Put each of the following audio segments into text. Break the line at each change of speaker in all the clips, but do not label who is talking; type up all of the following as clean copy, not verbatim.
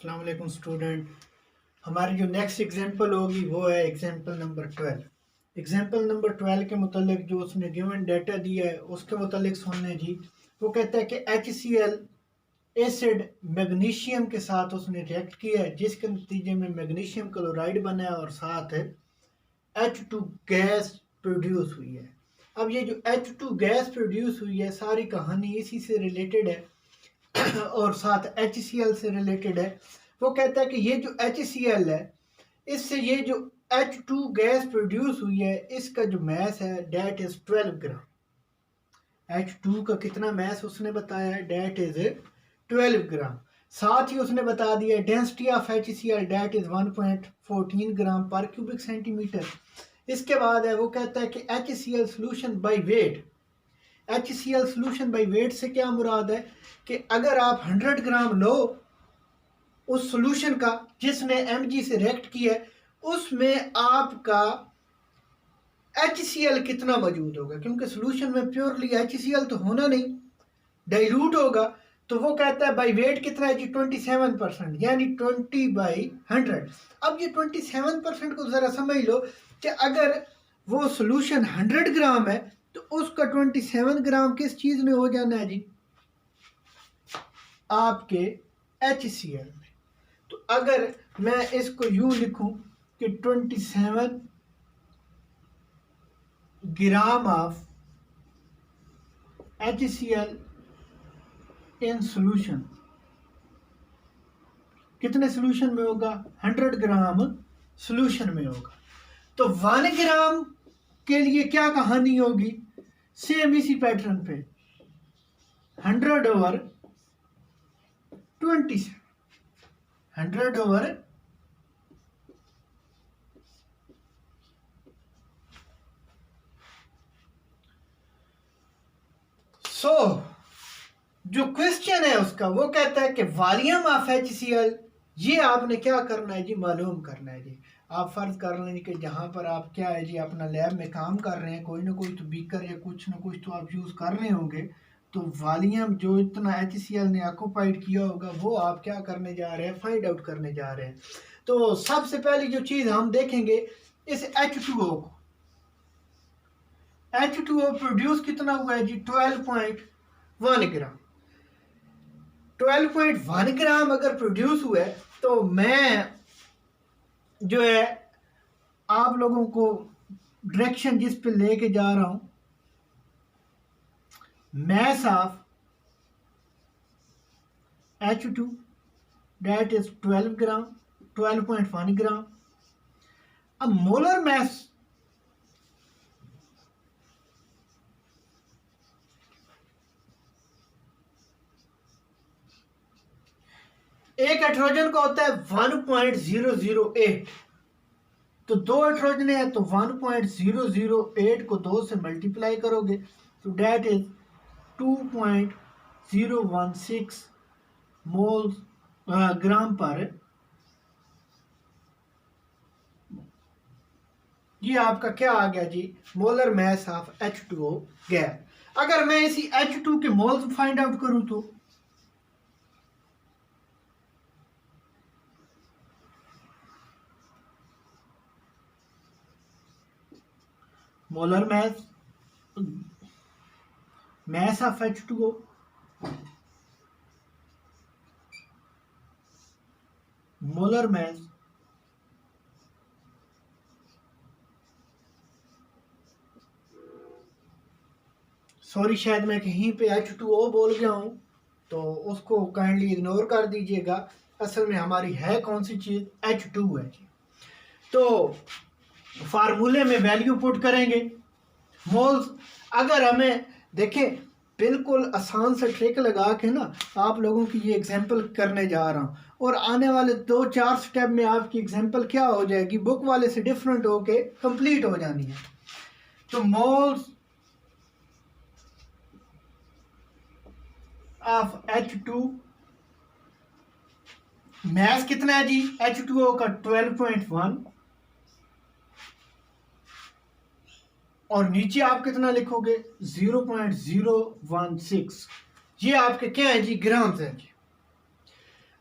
अस्सलाम वालेकुम स्टूडेंट। हमारी जो नेक्स्ट एग्जांपल होगी वो है एग्जांपल नंबर 12। एग्जांपल नंबर 12 के मुतालिक जो उसने गिवन डाटा दिया है उसके मुतालिक सुनने जी। वो कहता है कि HCl एसिड मैग्नीशियम के साथ उसने रिएक्ट किया है, जिसके नतीजे में मैग्नीशियम क्लोराइड बना है और साथ H2 गैस प्रोड्यूस हुई है। अब ये जो H2 गैस प्रोड्यूस हुई है सारी कहानी इसी से रिलेटेड है और साथ HCl से रिलेटेड है। वो कहता है कि ये जो HCl है इससे ये जो H2 गैस प्रोड्यूस हुई है इसका जो मैस है डेट इज 12 ग्राम। H2 का कितना मैस उसने बताया है, डेट इज 12 ग्राम। साथ ही उसने बता दिया density of HCl that is 1.14 gram per cubic centimetre. इसके बाद है वो कहता है कि HCl solution by weight. HCl solution by weight से क्या मुराद है कि अगर आप 100 ग्राम लो उस सोल्यूशन का जिसने Mg से रिएक्ट किया है उसमें आपका HCl कितना मौजूद होगा, क्योंकि सोल्यूशन में प्योरली HCl तो होना नहीं, डाइल्यूट होगा। तो वो कहता है बाई वेट कितना है जी 27%, यानी 20/100। अब ये 27% को ज़रा समझ लो कि अगर वो सोल्यूशन 100 ग्राम है तो उसका 27 ग्राम किस चीज़ में हो जाना है जी, आपके HCl में। तो अगर मैं इसको यूं लिखूं कि 27 gram of HCl in solution, कितने सोल्यूशन में होगा, 100 ग्राम सोल्यूशन में होगा। तो 1 ग्राम के लिए क्या कहानी होगी, सेम इसी पैटर्न पे 100 ओवर 27, 100 ओवर 100। जो क्वेश्चन है उसका वो कहता है कि वॉल्यूम ऑफ HCl, ये आपने क्या करना है जी, मालूम करना है जी। आप फर्ज कर लें कि जहाँ पर आप क्या है जी अपना लैब में काम कर रहे हैं, कोई ना कोई तो बीकर या कुछ ना कुछ तो आप यूज़ कर रहे होंगे। तो वॉल्यूम जो इतना HCl ने ऑक्यूपाइड किया होगा वो आप क्या करने जा रहे हैं, फाइंड आउट करने जा रहे हैं। तो सबसे पहली जो चीज़ हम देखेंगे इस H2O को। H2O प्रोड्यूस कितना हुआ है जी, 12.1 ग्राम। 12.1 ग्राम अगर प्रोड्यूस हुआ है तो मैं जो है आप लोगों को डायरेक्शन जिस पे लेके जा रहा हूं, mass of H2 that is 12 gram, 12.1 gram. अब मोलर मैस एक हाइड्रोजन का होता है 1.008, तो दो हाइड्रोजन है तो 1.008 को 2 से मल्टीप्लाई करोगे तो डेट इज 2.016 मोल्स ग्राम पर। ये आपका क्या आ गया जी, molar mass of H2O gas. अगर मैं इसी H2 के मोल्स फाइंड आउट करूं तो molar mass of H2O molar mass sorry शायद मैं कहीं पे H2O बोल गया हूं तो उसको काइंडली इग्नोर कर दीजिएगा। असल में हमारी है कौन सी चीज, H2 है जी। तो फार्मूले में वैल्यू पुट करेंगे मोल्स। अगर हमें देखें बिल्कुल आसान से ट्रिक लगा के ना आप लोगों की ये एग्जांपल करने जा रहा हूँ और आने वाले 2-4 स्टेप में आपकी एग्जांपल क्या हो जाएगी, बुक वाले से डिफरेंट होके कंप्लीट हो जानी है। तो मोल्स ऑफ H2, मैस कितना है जी H2O का 12.1, और नीचे आप कितना लिखोगे 0.016। ये आपके क्या है जी, ग्राम्स है जी।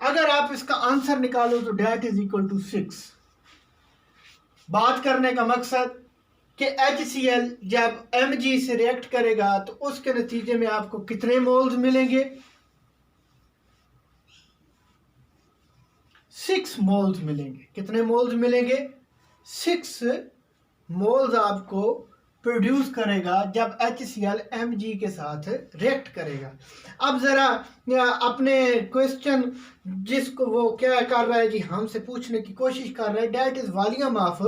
अगर आप इसका आंसर निकालो तो डेट इज इक्वल टू 6। बात करने का मकसद कि HCl जब Mg से रिएक्ट करेगा तो उसके नतीजे में आपको कितने मोल्स मिलेंगे? 6 मोल्स मिलेंगे। कितने मोल्स मिलेंगे? 6 मोल्स आपको प्रोड्यूस करेगा जब HCl Mg के साथ रिएक्ट करेगा। अब ज़रा अपने क्वेश्चन जिसको वो क्या कर रहा है जी, हमसे पूछने की कोशिश कर रहा है, that is volume of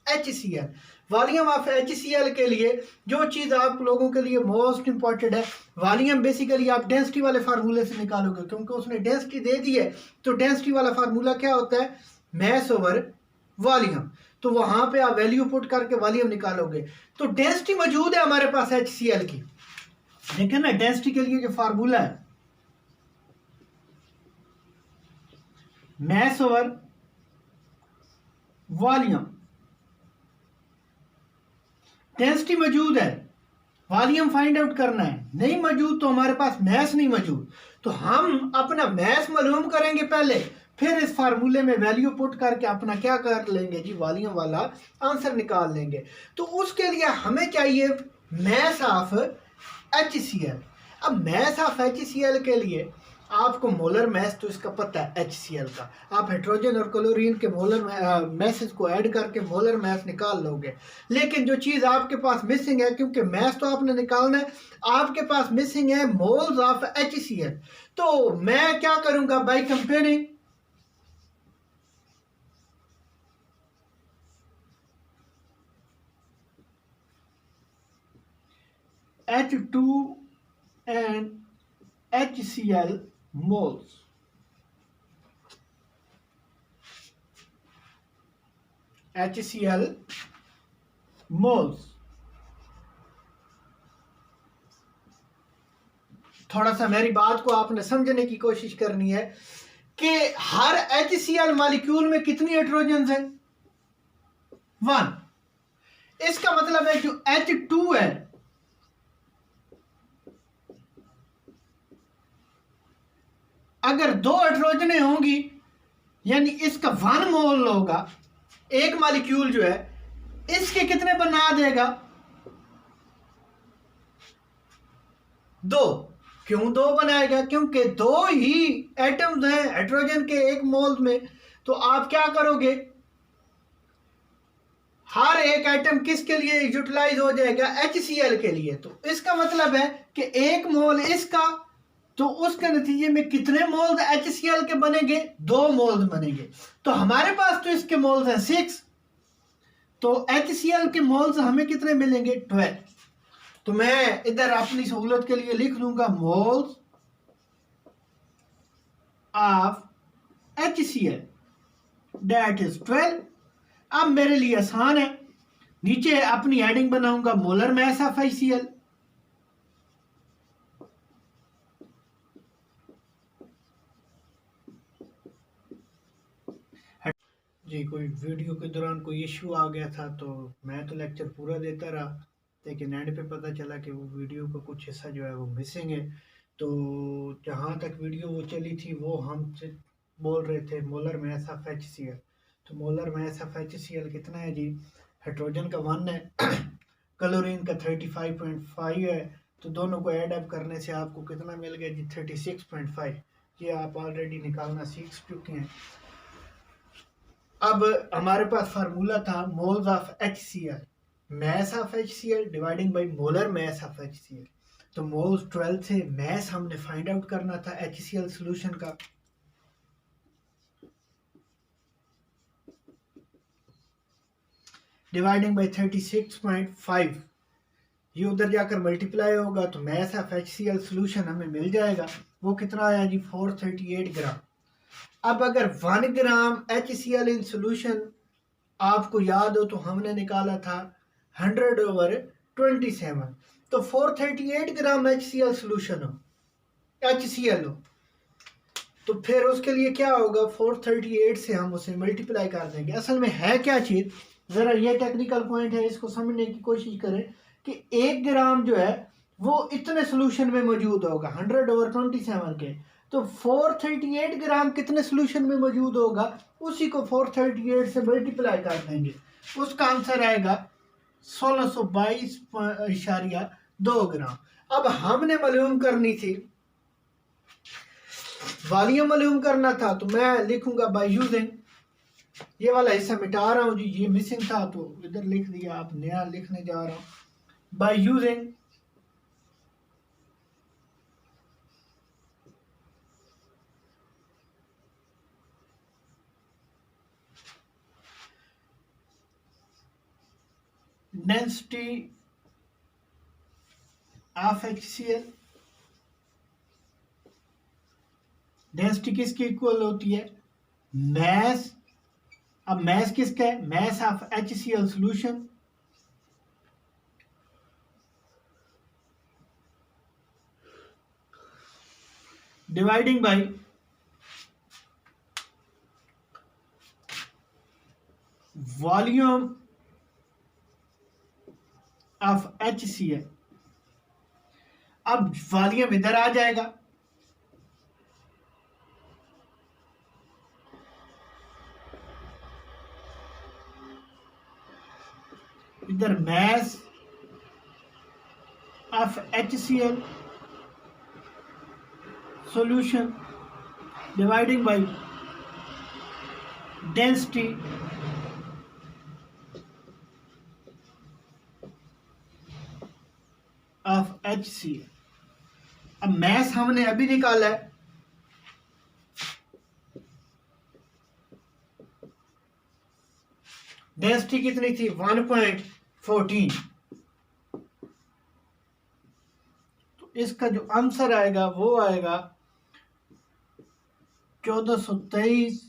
HCl। Volume of HCl के लिए जो चीज़ आप लोगों के लिए मोस्ट इंपॉर्टेंट है, वॉल्यूम बेसिकली आप डेंसिटी वाले फार्मूले से निकालोगे, क्योंकि उसने डेंसिटी दे दी है। तो डेंसिटी वाला फार्मूला क्या होता है? Mass over volume. तो वहां पे आप वैल्यू पुट करके वॉल्यूम निकालोगे। तो डेंसिटी मौजूद है हमारे पास HCl की, लेकिन ना डेंसिटी के लिए जो फार्मूला है मैस ओवर वॉल्यूम, डेंसिटी मौजूद है, वॉल्यूम फाइंड आउट करना है। नहीं मौजूद तो हमारे पास मैस नहीं मौजूद, तो हम अपना मैस मालूम करेंगे पहले, फिर इस फार्मूले में वैल्यू पुट करके अपना क्या कर लेंगे जी, वॉल्यूम वाला आंसर निकाल लेंगे। तो उसके लिए हमें चाहिए मैस ऑफ HCl। अब मैस ऑफ HCl के लिए आपको मोलर मैस तो इसका पता है HCl का, आप हाइड्रोजन और क्लोरीन के मोलर मैसेज को ऐड करके मोलर मैस निकाल लोगे। लेकिन जो चीज़ आपके पास मिसिंग है, क्योंकि मैस तो आपने निकालना है, आपके पास मिसिंग है मोल्स ऑफ HCl। तो मैं क्या करूंगा, by comparing H2 and HCl moles, HCl moles। थोड़ा सा मेरी बात को आपने समझने की कोशिश करनी है कि हर HCl मॉलिक्यूल में कितनी हाइड्रोजन है? 1। इसका मतलब है जो H2 है, अगर 2 हाइड्रोजनें होंगी यानी इसका 1 मोल होगा, एक मॉलिक्यूल जो है इसके कितने बना देगा? 2। क्यों 2 बनाएगा? क्योंकि 2 ही एटम्स हैं हाइड्रोजन के एक मोल में। तो आप क्या करोगे, हर एक एटम किसके लिए यूटिलाइज हो जाएगा? HCl के लिए। तो इसका मतलब है कि एक मोल इसका, तो उसके नतीजे में कितने मोल्स HCl के बनेंगे? 2 मोल्स बनेंगे। तो हमारे पास तो इसके मोल्स हैं 6, तो HCl के मोल्स हमें कितने मिलेंगे? 12। तो मैं इधर अपनी सहूलत के लिए लिख दूंगा moles of HCl that is 12। अब मेरे लिए आसान है, नीचे अपनी हेडिंग बनाऊंगा मोलर मैस ऑफ HCl। जी कोई वीडियो के दौरान कोई इशू आ गया था, तो मैं तो लेक्चर पूरा देता रहा, लेकिन एंड पे पता चला कि वो वीडियो का कुछ हिस्सा जो है वो मिसिंग है। तो जहाँ तक वीडियो वो चली थी वो हम बोल रहे थे मोलर मैस ऑफ HCl। तो मोलर मैस ऑफ HCl कितना है जी? हाइड्रोजन का 1 है, क्लोरीन का 35.5 है। तो दोनों को ऐड अप करने से आपको कितना मिल गया जी? 36.5। ये आप ऑलरेडी निकालना सीख चुके हैं। अब हमारे पास फार्मूला था moles of HCl, mass of HCl dividing by molar mass of HCl। तो मोल्स 12 से मैस हमने फाइंड आउट करना था HCl सॉल्यूशन का। डिवाइडिंग बाय 36.5, ये उधर जाकर मल्टीप्लाई होगा तो मैस ऑफ HCl सॉल्यूशन हमें मिल जाएगा। वो कितना आया जी? 438 ग्राम। अब अगर 1 ग्राम HCl इन सोल्यूशन आपको याद हो तो हमने निकाला था 100/27। तो 438 ग्राम HCl सोल्यूशन हो, HCl हो, तो फिर उसके लिए क्या होगा? 438 से हम उसे मल्टीप्लाई कर देंगे। असल में है क्या चीज़, ज़रा ये टेक्निकल पॉइंट है, इसको समझने की कोशिश करें कि 1 ग्राम जो है वो इतने सोल्यूशन में मौजूद होगा 100/27 के। तो 438 ग्राम कितने सोल्यूशन में मौजूद होगा, उसी को 438 से मल्टीप्लाई कर देंगे, उसका आंसर आएगा 1622.2 ग्राम। अब हमने मालूम करनी थी, वॉल्यूम मालूम करना था, तो मैं लिखूंगा बाय यूजिंग, ये वाला हिस्सा मिटा रहा हूँ जी, ये मिसिंग था तो इधर लिख दिया, आप नया लिखने जा रहा हूँ। By using density of HCl, density किसकी इक्वल होती है, मैस, अब मैस किसका है, mass of HCl solution dividing by volume of HCl। अब वॉल्यूम इधर आ जाएगा, इधर mass of HCl solution dividing by density of HCl। अब मैस हमने अभी निकाला है, डेंसिटी कितनी थी 1.14, तो इसका जो आंसर आएगा वो आएगा 1423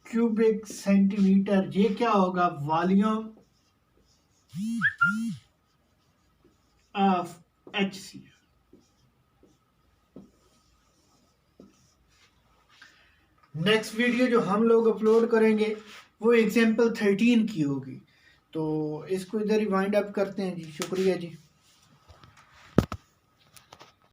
क्यूबिक सेंटीमीटर। ये क्या होगा, volume of HCl। Next video जो हम लोग अपलोड करेंगे वो एग्जाम्पल 13 की होगी, तो इसको इधर ही वाइंड अप करते हैं जी। शुक्रिया जी।